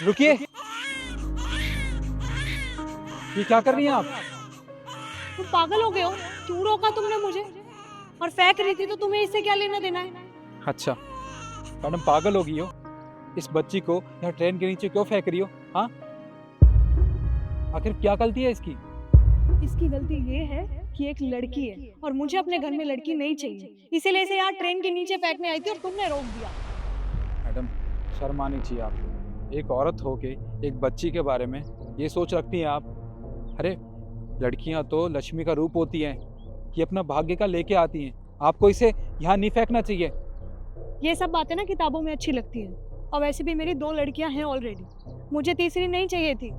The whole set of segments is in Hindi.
रुकिए, ये क्या कर रही हैं आप? तुम पागल हो गए हो? क्यों रोका तुमने मुझे? और फेंक रही थी तो तुम्हें इससे क्या लेना देना है? अच्छा, मैडम पागल हो गई हो? इस बच्ची को यहाँ ट्रेन के नीचे क्यों फेंक रही हो? हाँ, आखिर क्या गलती है इसकी? इसकी गलती ये है कि एक लड़की है और मुझे अपने घर में लड़की नहीं चाहिए, इसीलिए इसे यहाँ ट्रेन के नीचे फेंकने आई थी और तुमने रोक दिया। मैडम, शर्म आनी चाहिए आपको। एक औरत होके एक बच्ची के बारे में ये सोच रखती हैं आप? अरे, लड़कियां तो लक्ष्मी का रूप होती हैं, ये अपना भाग्य का लेके आती हैं। आपको इसे यहाँ नहीं फेंकना चाहिए। ये सब बातें ना किताबों में अच्छी लगती है, और वैसे भी मेरी 2 लड़कियां हैं ऑलरेडी। मुझे तीसरी नहीं चाहिए थी।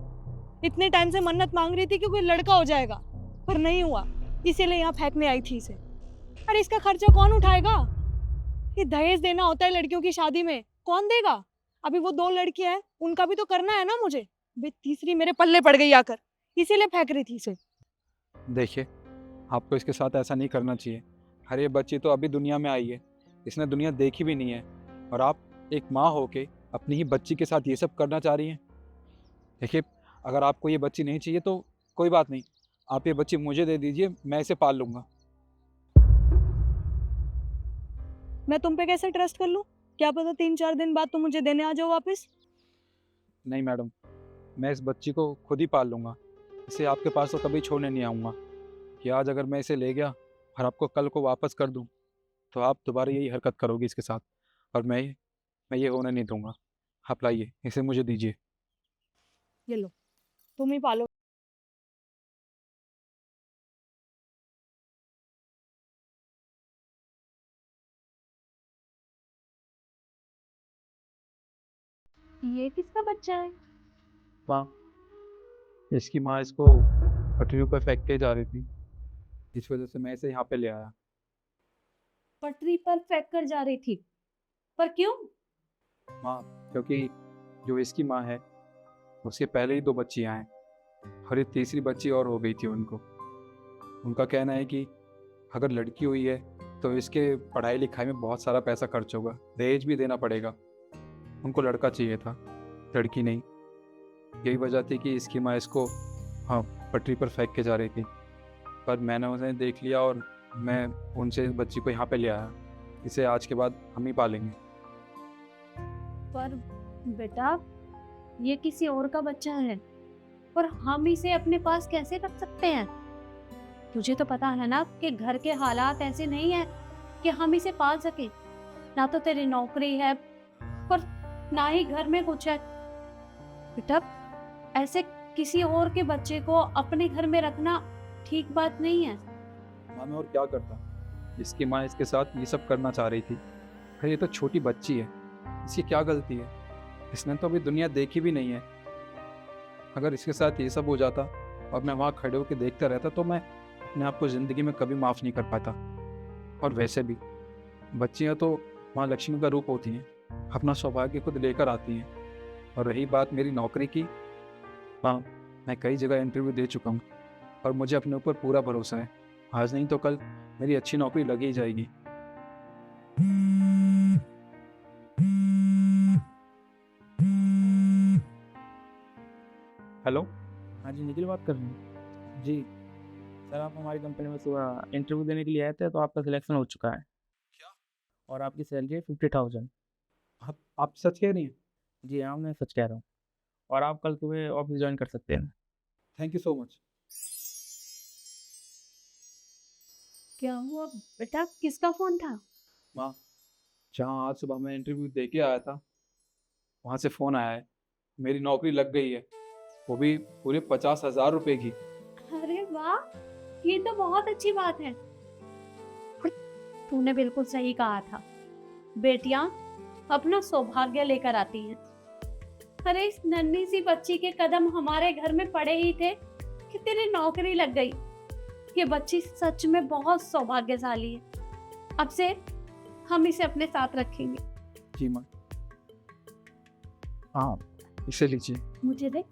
इतने टाइम से मन्नत मांग रही थी कि कोई लड़का हो जाएगा, पर नहीं हुआ, इसीलिए यहाँ फेंकने आई थी इसे। अरे इसका खर्चा कौन उठाएगा? ये दहेज देना होता है लड़कियों की शादी में, कौन देगा? अभी वो 2 लड़कियां हैं, उनका भी तो करना है ना मुझे। बे तीसरी मेरे पल्ले पड़ गई आकर, इसीलिए फेंक रही थी इसे। देखिए, आपको इसके साथ ऐसा नहीं करना चाहिए। अरे, ये बच्ची तो अभी दुनिया में आई है, इसने दुनिया देखी भी नहीं है, और आप एक माँ होके अपनी ही बच्ची के साथ ये सब करना चाह रही हैं। देखिए, अगर आपको ये बच्ची नहीं चाहिए तो कोई बात नहीं, आप ये बच्ची मुझे दे दीजिए, मैं इसे पाल लूँगा। मैं तुम पे कैसे ट्रस्ट कर लूं? क्या पता 3-4 दिन बाद तुम मुझे देने आ जाओ वापस। नहीं मैडम, मैं इस बच्ची को खुद ही पाल लूँगा। इसे आपके पास तो कभी छोड़ने नहीं आऊँगा कि आज अगर मैं इसे ले गया और आपको कल को वापस कर दूँ, तो आप दोबारा यही हरकत करोगी इसके साथ, और मैं ये होने नहीं दूँगा। आप लाइए, इसे मुझे दीजिए। ये लो, तुम ही पालो। ये किसका बच्चा है? माँ, इसकी माँ इसको पटरियों पर फेंक के जा रही थी, इस वजह से मैं इसे यहाँ पे ले आया। पटरी पर फेंक कर जा रही थी, पर क्यों? माँ, क्योंकि जो इसकी माँ है, उसके पहले ही 2 बच्चियाँ हैं, और ये तीसरी बच्ची और हो गई थी उनको। उनका कहना है कि अगर लड़की हुई है तो इसके पढ़ाई लिखाई में बहुत सारा पैसा खर्च होगा, दहेज भी देना पड़ेगा। उनको लड़का चाहिए था, लड़की नहीं। यही वजह थी कि इसकी माँ इसको, हाँ, पटरी पर फेंक के जा रही थी, पर मैंने उन्हें देख लिया और मैं उनसे इस बच्ची को यहाँ पे ले आया। इसे आज के बाद हम ही पालेंगे। पर बेटा, ये किसी और का बच्चा है, पर हम इसे अपने पास कैसे रख सकते हैं? तुझे तो पता है ना कि घर के हालात ऐसे नहीं है कि हम इसे पाल सके। ना तो तेरी नौकरी है, पर ना ही घर में कुछ है। बेटा, ऐसे किसी और के बच्चे को अपने घर में रखना ठीक बात नहीं है। माँ, मैं और क्या करता? इसकी माँ इसके साथ ये सब करना चाह रही थी। अरे, ये तो छोटी बच्ची है, इसकी क्या गलती है? इसने तो अभी दुनिया देखी भी नहीं है। अगर इसके साथ ये सब हो जाता और मैं वहाँ खड़े होकर देखता रहता तो मैं अपने आप को ज़िंदगी में कभी माफ़ नहीं कर पाता। और वैसे भी बच्चियाँ तो माँ लक्ष्मी का रूप होती हैं, अपना सौभाग्य खुद लेकर आती हैं। और रही बात मेरी नौकरी की, हाँ, मैं कई जगह इंटरव्यू दे चुका हूँ और मुझे अपने ऊपर पूरा भरोसा है। आज नहीं तो कल मेरी अच्छी नौकरी लग ही जाएगी। हेलो। हाँ जी, निखिल बात कर रहे हैं। जी सर, आप हमारी कंपनी में सुबह इंटरव्यू देने के लिए आए थे, तो आपका सिलेक्शन हो चुका है। क्या? और आपकी सैलरी है 50,000। आप सच कह रही हैं? जी हाँ, मैं सच कह रहा हूँ। और आप कल सुबह ऑफिस ज्वाइन कर सकते हैं। Thank you so much. क्या हुआ बेटा, किसका फोन था? माँ, जहाँ आज सुबह मैं इंटरव्यू दे के आया था, वहाँ से फ़ोन आया है, मेरी नौकरी लग गई है, वो भी पूरे 50,000 रुपए की। अरे वाह, ये तो बहुत अच्छी बात है। और तूने बिल्कुल सही कहा था, बेटियां अपना सौभाग्य लेकर आती हैं। अरे इस नन्ही सी बच्ची के कदम हमारे घर में पड़े ही थे कि तेरी नौकरी लग गई। ये बच्ची सच में बहुत सौभाग्यशाली है। अब से हम इसे अपने साथ रखेंगे। जी माँ। हाँ, इसे लीजिए। मुझे दे।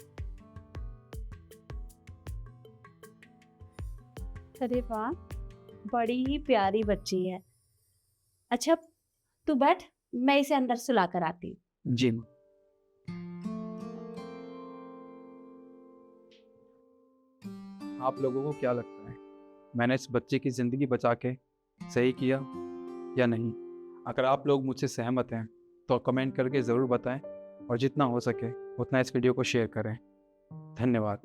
अरे वाह, बड़ी ही प्यारी बच्ची है। अच्छा, तू बैठ, मैं इसे अंदर सुला कर आती हूँ। जी माँ। आप लोगों को क्या लगता है, मैंने इस बच्चे की ज़िंदगी बचा के सही किया या नहीं? अगर आप लोग मुझसे सहमत हैं तो कमेंट करके ज़रूर बताएं और जितना हो सके उतना इस वीडियो को शेयर करें। धन्यवाद।